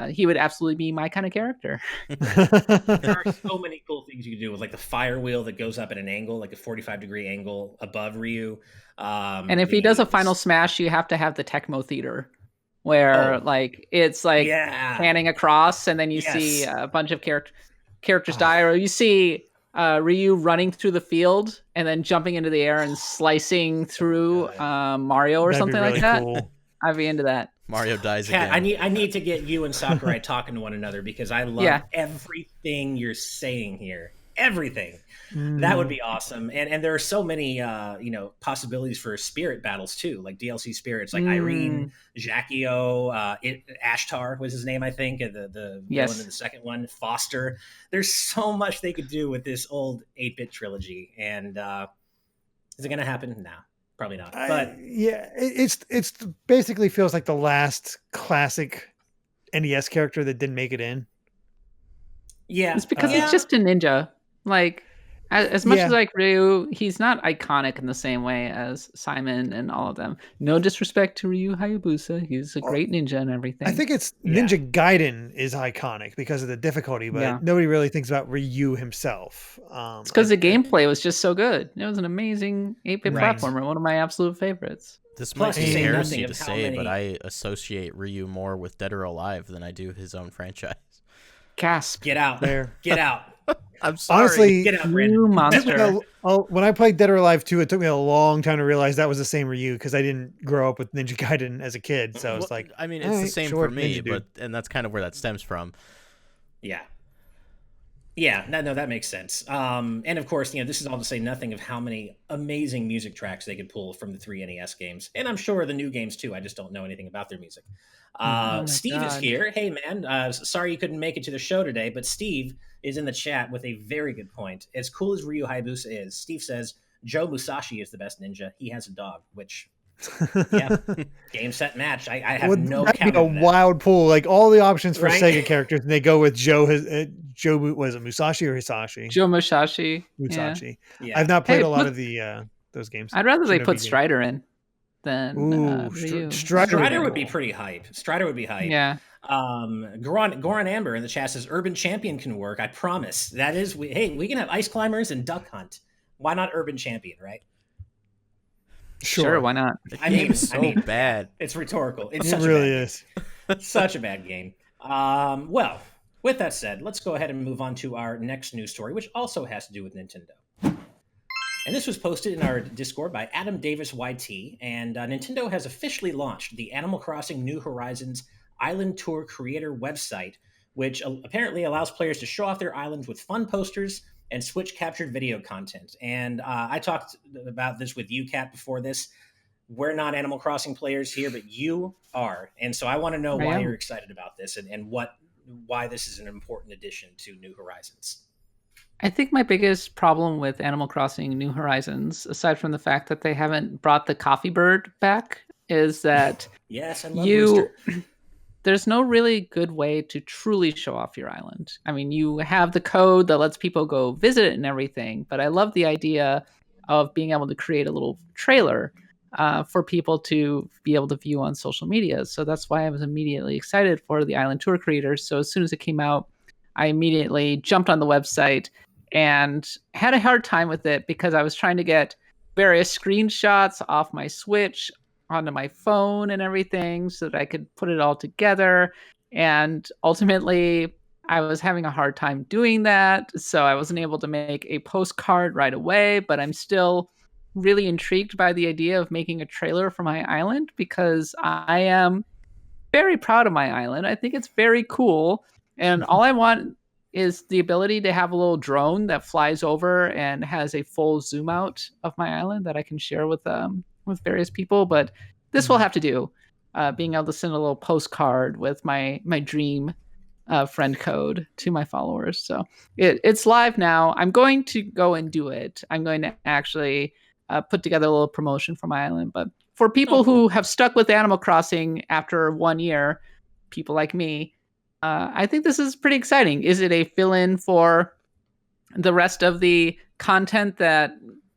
he would absolutely be my kind of character. There are so many cool things you can do with like the fire wheel that goes up at an angle, like a 45-degree angle above Ryu. And if he does a final smash, you have to have the Tecmo Theater, where it's panning across, and then you see a bunch of characters die, or you see Ryu running through the field and then jumping into the air and slicing through Mario or something really like that. Cool. I'd be into that. Mario dies again. I need to get you and Sakurai talking to one another because I love everything you're saying here. Everything. That would be awesome. And there are so many possibilities for spirit battles too, like DLC spirits, like Irene, Jackio, Ashtar was his name, I think, the villain in the second one, Foster. There's so much they could do with this old 8-bit trilogy. And is it going to happen? No, probably not. But it's basically feels like the last classic NES character that didn't make it in. Yeah, it's because it's just a ninja. Like, as much as like Ryu, he's not iconic in the same way as Simon and all of them. No disrespect to Ryu Hayabusa. He's a great ninja and everything. I think it's Ninja Gaiden is iconic because of the difficulty, but nobody really thinks about Ryu himself. It's because the gameplay was just so good. It was an amazing 8-bit platformer, one of my absolute favorites. This might be heresy to say, but I associate Ryu more with Dead or Alive than I do his own franchise. Gasp. Get out there. Get out. I'm sorry. Honestly, get out, Brandon. You monster. When I played Dead or Alive 2, it took me a long time to realize that was the same Ryu because I didn't grow up with Ninja Gaiden as a kid. So it's like, I mean, it's the same for me, and that's kind of where that stems from. Yeah. Yeah, no, that makes sense. And of course, this is all to say nothing of how many amazing music tracks they could pull from the 3 NES games. And I'm sure the new games too. I just don't know anything about their music. Steve is here. Hey, man. Sorry you couldn't make it to the show today, but Steve is in the chat with a very good point. As cool as Ryu Hayabusa is, Steve says Joe Musashi is the best ninja. He has a dog, which... game, set, match. I have no count. That'd be a wild pool. Like all the options for Sega characters, and they go with Joe. Was it Musashi or Hisashi? Joe Musashi. Yeah. I've not played a lot of the those games. I'd rather they put Strider in than Ryu. Strider would be pretty hype. Strider would be hype. Yeah. Goran Amber in the chat says Urban Champion can work. I promise. That is, we can have Ice Climbers and Duck Hunt. Why not Urban Champion, right? Sure, why not? I mean, it's so bad. It's rhetorical. It really is. Such a bad game. Well, with that said, let's go ahead and move on to our next news story, which also has to do with Nintendo. And this was posted in our Discord by Adam Davis YT, and Nintendo has officially launched the Animal Crossing New Horizons Island Tour Creator website, which apparently allows players to show off their islands with fun posters and Switch captured video content. And I talked about this with you, Kat, before this. We're not Animal Crossing players here, but you are. And so I want to know why you're excited about this and why this is an important addition to New Horizons. I think my biggest problem with Animal Crossing New Horizons, aside from the fact that they haven't brought the coffee bird back, is that yes, I love Rooster. There's no really good way to truly show off your island. I mean, you have the code that lets people go visit it and everything, but I love the idea of being able to create a little trailer for people to be able to view on social media. So that's why I was immediately excited for the Island Tour Creators. So as soon as it came out, I immediately jumped on the website and had a hard time with it because I was trying to get various screenshots off my Switch onto my phone and everything so that I could put it all together. And ultimately, I was having a hard time doing that. So I wasn't able to make a postcard right away, but I'm still really intrigued by the idea of making a trailer for my island because I am very proud of my island. I think it's very cool. And all I want is the ability to have a little drone that flies over and has a full zoom out of my island that I can share with various people. But this will have to do. Being able to send a little postcard with my dream friend code to my followers. So it's live now. I'm going to go and do it. I'm going to actually put together a little promotion for my island. But for people who have stuck with Animal Crossing after 1 year, people like me, I think this is pretty exciting. Is it a fill-in for the rest of the content that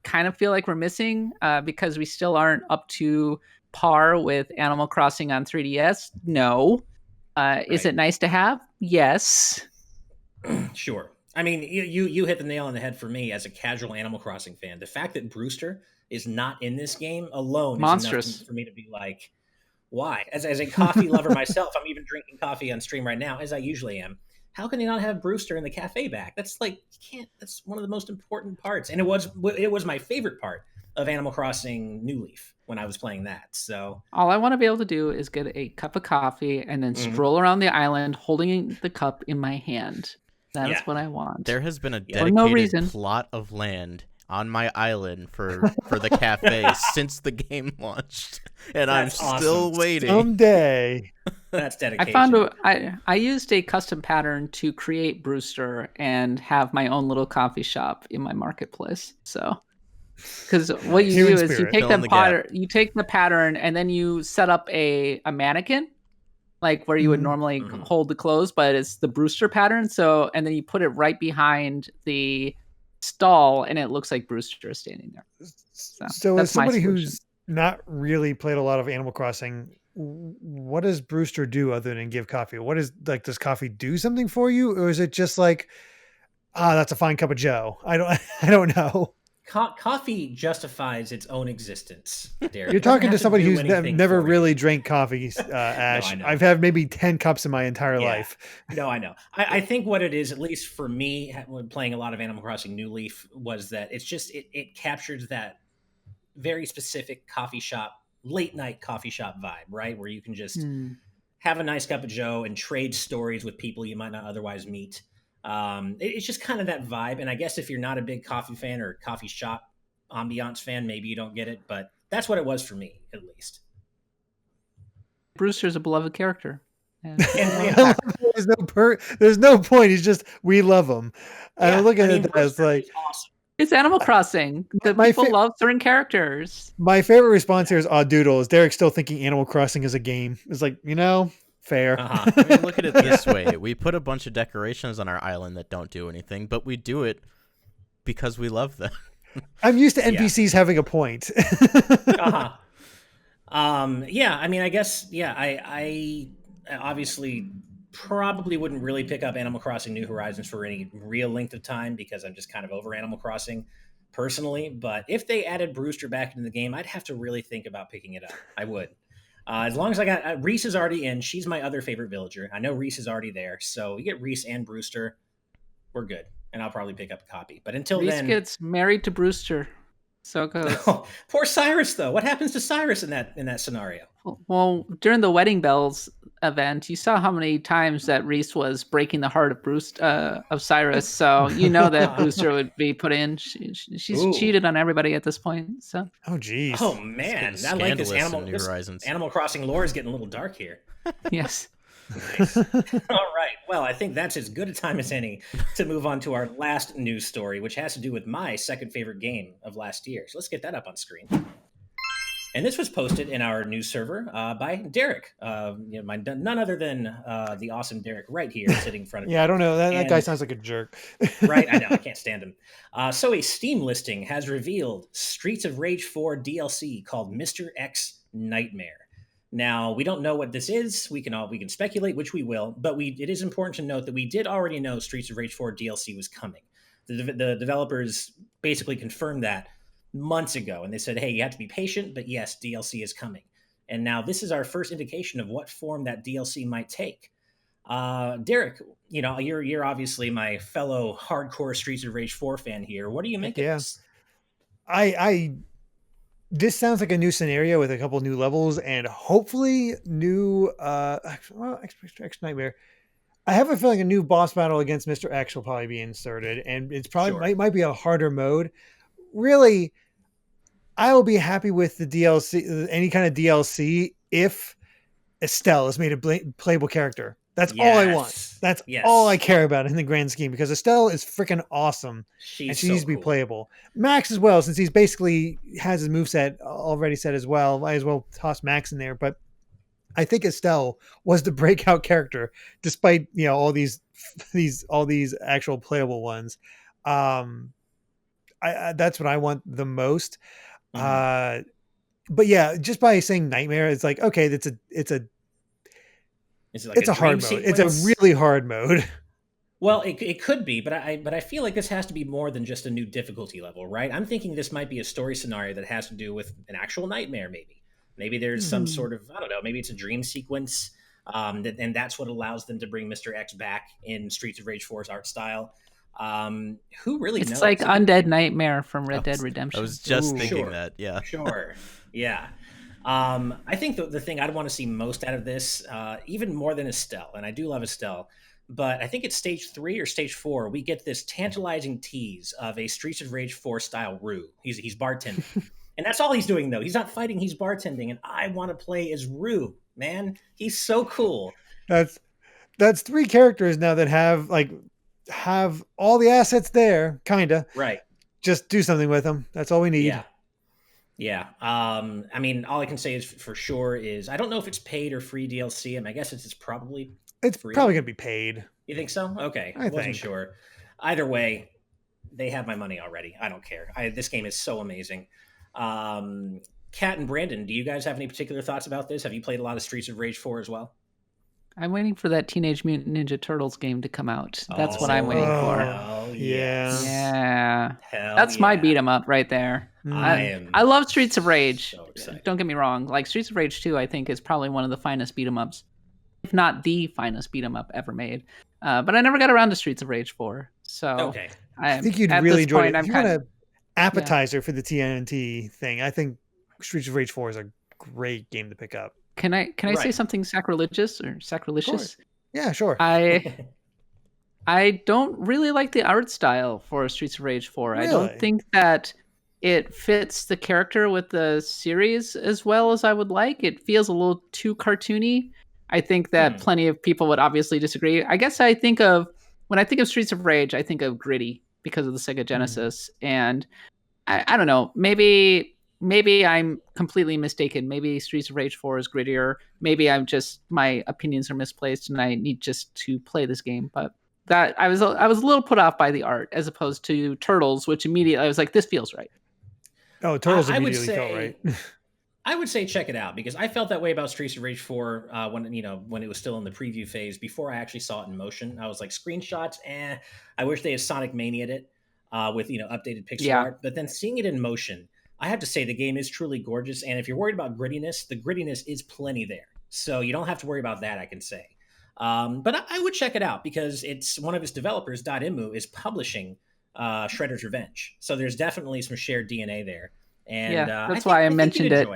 kind of feel like we're missing because we still aren't up to par with Animal Crossing on 3DS? No. Right. Is it nice to have? Yes. Sure. I mean, you hit the nail on the head for me as a casual Animal Crossing fan. The fact that Brewster is not in this game alone monstrous is enough for me to be like, why? As a coffee lover myself, I'm even drinking coffee on stream right now, as I usually am. How can they not have Brewster in the cafe back? That's like, you can't. That's one of the most important parts, and it was my favorite part of Animal Crossing New Leaf when I was playing that. So all I want to be able to do is get a cup of coffee and then stroll around the island holding the cup in my hand. That is what I want. There has been a dedicated plot of land on my island for the cafe since the game launched, and that's I'm still waiting. Someday. That's dedication. I used a custom pattern to create Brewster and have my own little coffee shop in my marketplace. So, because what you do is you take the pattern and then you set up a mannequin, like where you would normally hold the clothes, but it's the Brewster pattern. So, and then you put it right behind the stall and it looks like Brewster is standing there. So as somebody who's not really played a lot of Animal Crossing, what does Brewster do other than give coffee? What is, like, does coffee do something for you, or is it just like, that's a fine cup of Joe? I don't know. Coffee justifies its own existence, Derek. You're talking to somebody who's never really drank coffee, Ash. No, I've had maybe 10 cups in my entire life. No, I know. I think what it is, at least for me, when playing a lot of Animal Crossing New Leaf, was that it's just, it captures that very specific coffee shop, late night coffee shop vibe, right? Where you can just have a nice cup of Joe and trade stories with people you might not otherwise meet. It's just kind of that vibe. And I guess if you're not a big coffee fan or coffee shop ambiance fan, maybe you don't get it, but that's what it was for me, at least. Brewster's a beloved character. And there's no point. He's just, we love him. I look at it as like, awesome. It's Animal Crossing. People love certain characters. My favorite response here is Odd Doodle. Is Derek still thinking Animal Crossing is a game? It's like, fair. I mean, look at it this way. We put a bunch of decorations on our island that don't do anything, but we do it because we love them. I'm used to NPCs having a point. I mean, I guess, I obviously probably wouldn't really pick up Animal Crossing New Horizons for any real length of time because I'm just kind of over Animal Crossing personally. But if they added Brewster back into the game, I'd have to really think about picking it up. I would. As long as I got Reese is already in. She's my other favorite villager. I know Reese is already there. So we get Reese and Brewster. We're good. And I'll probably pick up a copy. But until then... Reese gets married to Brewster. So it goes. Oh, poor Cyrus, though. What happens to Cyrus in that scenario? Well, during the Wedding Bells event, you saw how many times that Reese was breaking the heart of Cyrus. So you know that Brewster would be put in. She's cheated on everybody at this point. So. Oh, geez. Oh, man. I like this Animal Crossing lore is getting a little dark here. Yes. Nice. All right. Well, I think that's as good a time as any to move on to our last news story, which has to do with my second favorite game of last year. So let's get that up on screen. And this was posted in our news server by Derek, none other than the awesome Derek right here sitting in front of me. Yeah, I don't know. That guy sounds like a jerk. Right? I know. I can't stand him. So a Steam listing has revealed Streets of Rage 4 DLC called Mr. X Nightmare. Now, we don't know what this is. We can speculate, which we will, but it is important to note that we did already know Streets of Rage 4 DLC was coming. The developers basically confirmed that months ago, and they said, hey, you have to be patient, but yes, DLC is coming. And now this is our first indication of what form that DLC might take. Derek, you're obviously my fellow hardcore Streets of Rage 4 fan here. What do you make of this? I this sounds like a new scenario with a couple new levels and hopefully new X Nightmare. I have a feeling a new boss battle against Mr. X will probably be inserted, and it's probably might be a harder mode. Really, I will be happy with the DLC, any kind of DLC, if Estelle is made a playable character. That's all I want. That's all I care about in the grand scheme, because Estelle is freaking awesome, and she needs to be playable. Max as well, since he's basically has his moveset already set as well. Might as well toss Max in there, but I think Estelle was the breakout character, despite all these actual playable ones. That's what I want the most. Mm-hmm. But yeah, just by saying Nightmare, it's like, okay, it's a hard mode. It's a really hard mode. Well, it could be, but I feel like this has to be more than just a new difficulty level, right? I'm thinking this might be a story scenario that has to do with an actual nightmare, maybe. Maybe there's some sort of, I don't know, maybe it's a dream sequence, and that's what allows them to bring Mr. X back in Streets of Rage 4's art style. Who really knows? It's like Undead Nightmare from Red Dead Redemption. I was just thinking that, yeah. Sure, yeah. I think the thing I'd want to see most out of this, even more than Estelle, and I do love Estelle, but I think it's stage 3 or stage 4, we get this tantalizing tease of a Streets of Rage 4 style Ryu. He's bartending. And that's all he's doing, though. He's not fighting, he's bartending, and I want to play as Ryu, man. He's so cool. That's 3 characters now that have all the assets there, kinda. Right. Just do something with them. That's all we need. Yeah. I mean, all I can say is for sure is I don't know if it's paid or free DLC. I guess it's probably free. Probably gonna be paid. You think so? Okay, I wasn't sure. Either way, they have my money already. I don't care. This game is so amazing. Kat and Brandon, do you guys have any particular thoughts about this? Have you played a lot of Streets of Rage 4 as well? I'm waiting for that Teenage Mutant Ninja Turtles game to come out. That's what I'm waiting for. Yeah. That's my beat 'em up right there. I love Streets of Rage. So don't get me wrong. Like Streets of Rage 2, I think is probably one of the finest beat 'em ups, if not the finest beat 'em up ever made. But I never got around to Streets of Rage 4. So I think you'd really enjoy it. If you want an appetizer for the TNT thing, I think Streets of Rage 4 is a great game to pick up. Can I say something sacrilegious or sacrilegious? Yeah, sure. I don't really like the art style for Streets of Rage 4. Really? I don't think that it fits the character with the series as well as I would like. It feels a little too cartoony. I think that plenty of people would obviously disagree. I guess when I think of Streets of Rage, I think of gritty because of the Sega Genesis. And I don't know, maybe I'm completely mistaken. Maybe Streets of Rage 4 is grittier. Maybe my opinions are misplaced and I need just to play this game. But that I was a little put off by the art as opposed to Turtles, which immediately I was like, this feels right. Oh, Turtles immediately felt right. I would say check it out because I felt that way about Streets of Rage 4 when it was still in the preview phase before I actually saw it in motion. I was like, screenshots, I wish they had Sonic Mania'd it with updated pixel art. But then seeing it in motion, I have to say the game is truly gorgeous. And if you're worried about grittiness, the grittiness is plenty there. So you don't have to worry about that, I can say. But I would check it out because it's one of its developers, Dotemu, is publishing Shredder's Revenge. So there's definitely some shared DNA there. And that's why I mentioned it.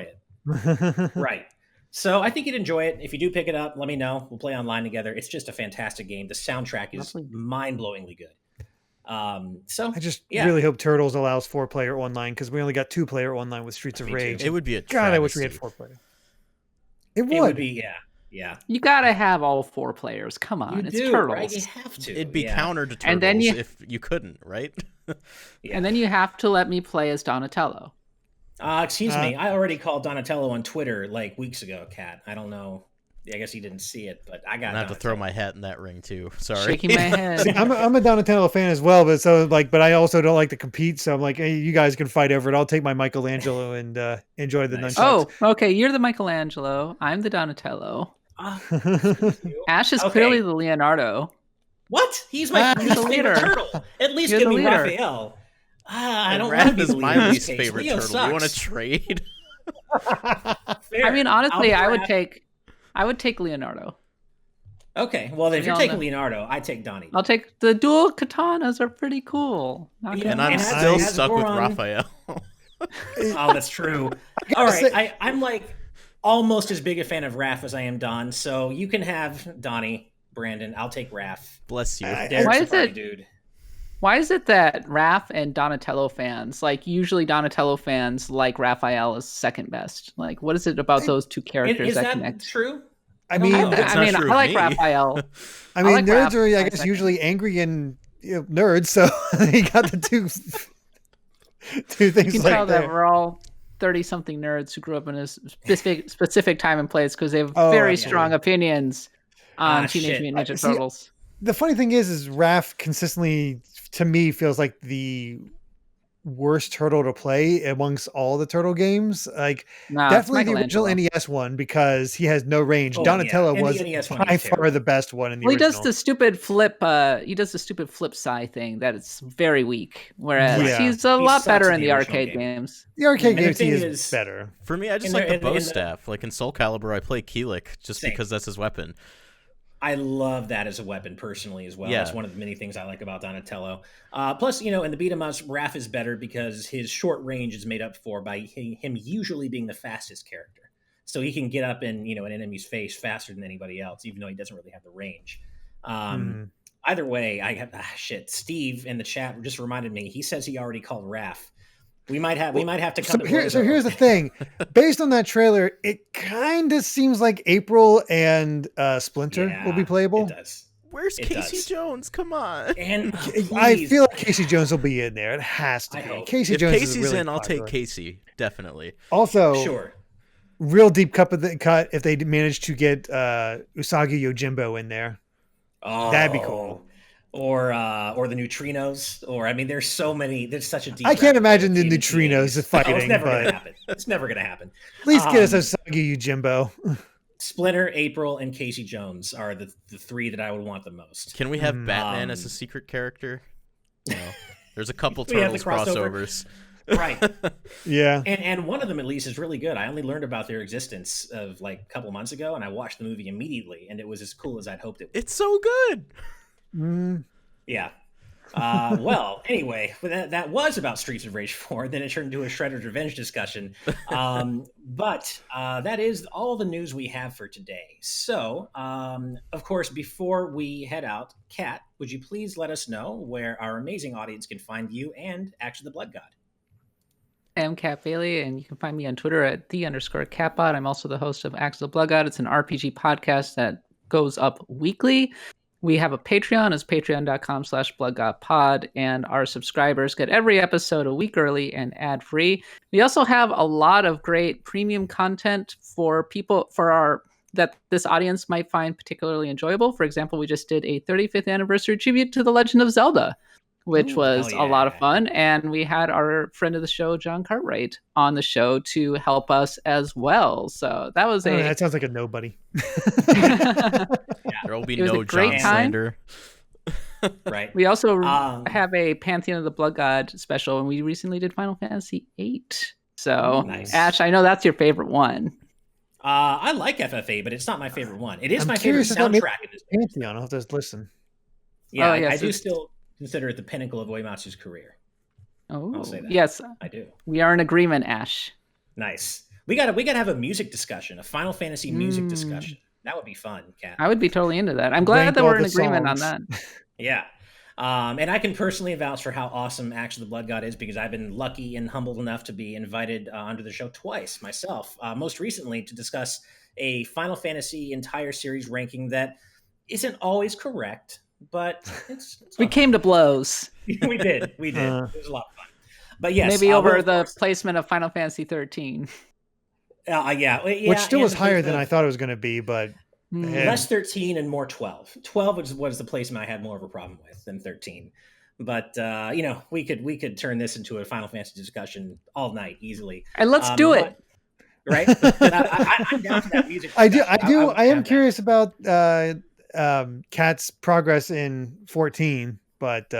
Right. So I think you'd enjoy it. If you do pick it up, let me know. We'll play online together. It's just a fantastic game. The soundtrack is mind-blowingly good. So I just really hope Turtles allows 4-player online because we only got 2-player online with Streets of Rage. It would be a God, I wish we had 4-player. It would be, yeah. You gotta have all 4 players. Come on, it's Turtles. Right? You have to. It'd be counter to Turtles if you couldn't, right? And then you have to let me play as Donatello. Excuse me. I already called Donatello on Twitter like weeks ago, Kat. I don't know. I guess he didn't see it, but I got to have to throw my hat in that ring too. Sorry. Shaking my head. See, I'm a Donatello fan as well, but I also don't like to compete. So I'm like, hey, you guys can fight over it. I'll take my Michelangelo and enjoy the nunchucks. Oh, okay. You're the Michelangelo. I'm the Donatello. Ash is clearly the Leonardo. What? He's my favorite turtle. At least give me Raphael. I don't want to be my least favorite turtle. You want to trade? I mean, honestly, I would take Leonardo. Okay, well, then if you're taking Leonardo, I take Donnie. I'll take the dual katanas are pretty cool. And I'm still stuck with Raphael. Oh, that's true. All right, I'm like almost as big a fan of Raph as I am Don, so you can have Donnie, Brandon. I'll take Raph. Bless you. Why is it, dude? Why is it that Raph and Donatello fans, like usually Donatello fans, like Raphael as second best? Like, what is it about those two characters that connect? True? I mean, I like Raphael. I mean, nerds are, I guess, usually angry and nerds, so he got the two things. You can tell that we're all 30-something nerds who grew up in a specific time and place because they have very strong opinions on Teenage Mutant Ninja Turtles. The funny thing is Raph consistently, to me, feels like the worst turtle to play amongst all the turtle games. Like, definitely the original NES one because he has no range. Donatello was by far the best one in the original. He does the stupid flip. He does the stupid flip side thing that it's very weak. Whereas he's a lot better in the arcade games. The arcade games he is better. For me, I just like the bow staff. Like in Soul Calibur, I play Keelik just because that's his weapon. I love that as a weapon personally as well. That's one of the many things I like about Donatello. Plus, in the beat 'em ups, Raph is better because his short range is made up for by him usually being the fastest character. So he can get up in, an enemy's face faster than anybody else, even though he doesn't really have the range. Either way, Steve in the chat just reminded me. He says he already called Raph. We might have to come to here. So here's the thing. Based on that trailer, it kind of seems like April and Splinter will be playable. It does. Where's Casey Jones? Come on. And I feel like Casey Jones will be in there. It has to be. If Casey's in, I'll take Casey. Definitely. Also, real deep cut if they manage to get Usagi Yojimbo in there. Oh, that'd be cool. Or the neutrinos, there's so many. There's such a deep. I can't imagine the neutrinos fighting. It's never gonna happen. It's never gonna happen. Please get us Usagi Yojimbo. Splinter, April, and Casey Jones are the three that I would want the most. Can we have Batman as a secret character? No. There's a couple Turtles crossovers. Right. Yeah. And one of them at least is really good. I only learned about their existence of like a couple months ago, and I watched the movie immediately, and it was as cool as I'd hoped it would. It's so good. Yeah. Well, anyway, that was about Streets of Rage 4. Then it turned into a Shredder's Revenge discussion. But that is all the news we have for today. So, of course, before we head out, Kat, would you please let us know where our amazing audience can find you and Axe of the Blood God? I'm Kat Bailey, and you can find me on Twitter at @the_Catbot. I'm also the host of Axe of the Blood God. It's an RPG podcast that goes up weekly. We have a Patreon, it's patreon.com/bloodgodpod, and our subscribers get every episode a week early and ad-free. We also have a lot of great premium content for people that this audience might find particularly enjoyable. For example, we just did a 35th anniversary tribute to The Legend of Zelda, which was a lot of fun. And we had our friend of the show, John Cartwright, on the show to help us as well. So that was that sounds like a nobody. There will be no John slander. Right. We also have a Pantheon of the Blood God special, and we recently did Final Fantasy VIII. So, nice. Ash, I know that's your favorite one. I like FFA, but it's not my favorite one. It is my favorite soundtrack in this Pantheon. I'll have to listen. Yeah, I do still consider it the pinnacle of Uematsu's career. Oh, I'll say that. Yes, I do. We are in agreement, Ash. Nice. We gotta have a music discussion, a Final Fantasy music discussion. That would be fun, Kat. I would be totally into that. I'm glad that we're in agreement on that. Yeah. And I can personally vouch for how awesome Axe of the Blood God is because I've been lucky and humbled enough to be invited onto the show twice myself. Most recently to discuss a Final Fantasy entire series ranking that isn't always correct, but it's we came to blows. We did. It was a lot of fun. But yes, maybe over the placement of Final Fantasy 13. Yeah, which still was higher than I thought it was going to be, but less 13 and more 12. 12 was the placement I had more of a problem with than 13. But we could turn this into a Final Fantasy discussion all night easily. And let's do it. Right? I'm down for that music. I am curious about Kat's progress in 14, but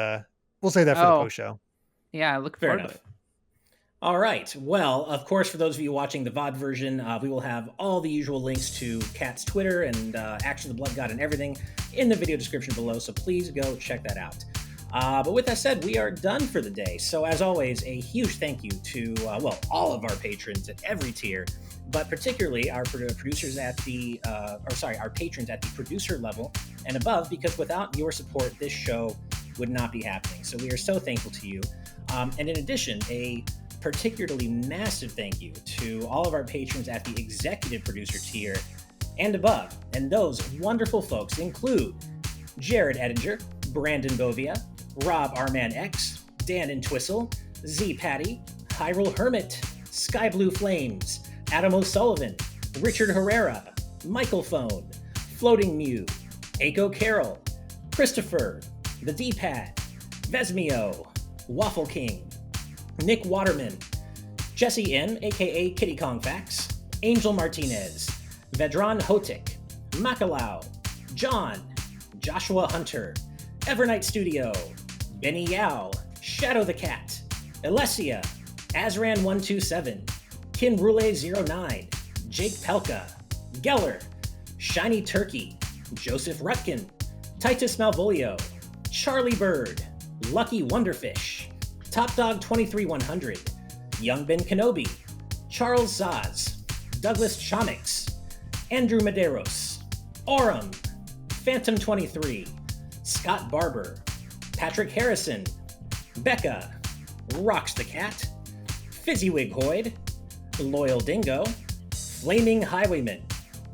we'll say that for the post show. Yeah, look forward to it. All right. Well, of course, for those of you watching the VOD version, we will have all the usual links to Kat's Twitter and Axe of the Blood God and everything in the video description below. So please go check that out. But with that said, we are done for the day. So as always, a huge thank you to, all of our patrons at every tier, but particularly our producers at the, our patrons at the producer level and above, because without your support, this show would not be happening. So we are so thankful to you. And in addition, a particularly massive thank you to all of our patrons at the executive producer tier and above. And those wonderful folks include Jared Edinger, Brandon Bovia, Rob Arman X, Dan and Twistle, Z Patty, Hyrule Hermit, Sky Blue Flames, Adam O'Sullivan, Richard Herrera, Michael Phone, Floating Mew, Aiko Carroll, Christopher, The D-Pad, Vesmio, Waffle King, Nick Waterman, Jesse N, aka Kitty Kong Facts, Angel Martinez, Vedran Hotik, Makalau, John, Joshua Hunter, Evernight Studio, Benny Yao, Shadow the Cat, Alessia, Azran127, Kinrule09, Jake Pelka, Geller, Shiny Turkey, Joseph Rutkin, Titus Malvolio, Charlie Bird, Lucky Wonderfish, Top Dog 23100, Young Ben Kenobi, Charles Zaz, Douglas Chonix, Andrew Medeiros, Aurum, Phantom 23, Scott Barber, Patrick Harrison, Becca, Rocks the Cat, Fizzywig Hoyd, Loyal Dingo, Flaming Highwayman,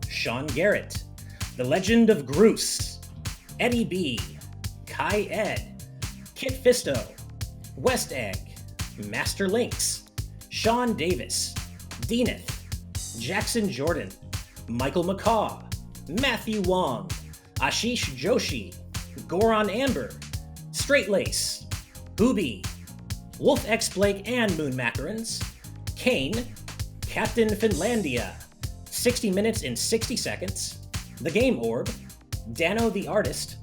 Sean Garrett, The Legend of Groose, Eddie B, Kai Ed, Kit Fisto, West Egg, Master Lynx, Sean Davis, Deaneth, Jackson Jordan, Michael McCaw, Matthew Wong, Ashish Joshi, Goron Amber, Straight Lace, Booby, Wolf X Blake and Moon Macarons, Kane, Captain Finlandia, 60 Minutes in 60 Seconds, The Game Orb, Dano the Artist,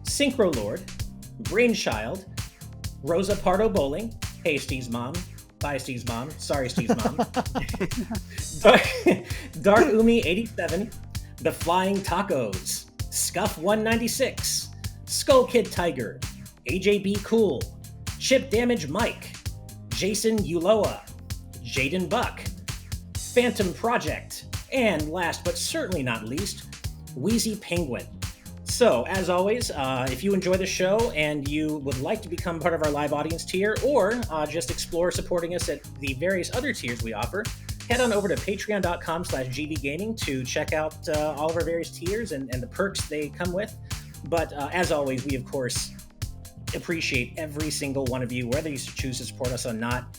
Synchro Lord, Brainchild, Rosa Pardo Bowling, hey Steve's mom, bye Steve's mom, sorry Steve's mom, Dark Umi 87, The Flying Tacos, Scuff 196, Skull Kid Tiger, AJB Cool, Chip Damage Mike, Jason Uloa, Jaden Buck, Phantom Project, and last but certainly not least, Wheezy Penguin. So, as always, if you enjoy the show and you would like to become part of our live audience tier or just explore supporting us at the various other tiers we offer, head on over to patreon.com/gbgaming to check out all of our various tiers and the perks they come with. But as always, we, of course, appreciate every single one of you, whether you choose to support us or not.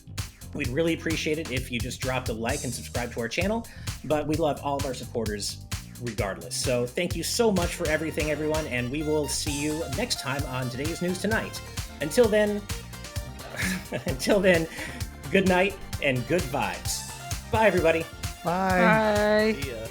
We'd really appreciate it if you just dropped a like and subscribe to our channel, but we love all of our supporters regardless. So thank you so much for everything, everyone, and we will see you next time on Today's News Tonight. Until then, good night and good vibes. Bye, everybody. Bye. Bye. Yeah.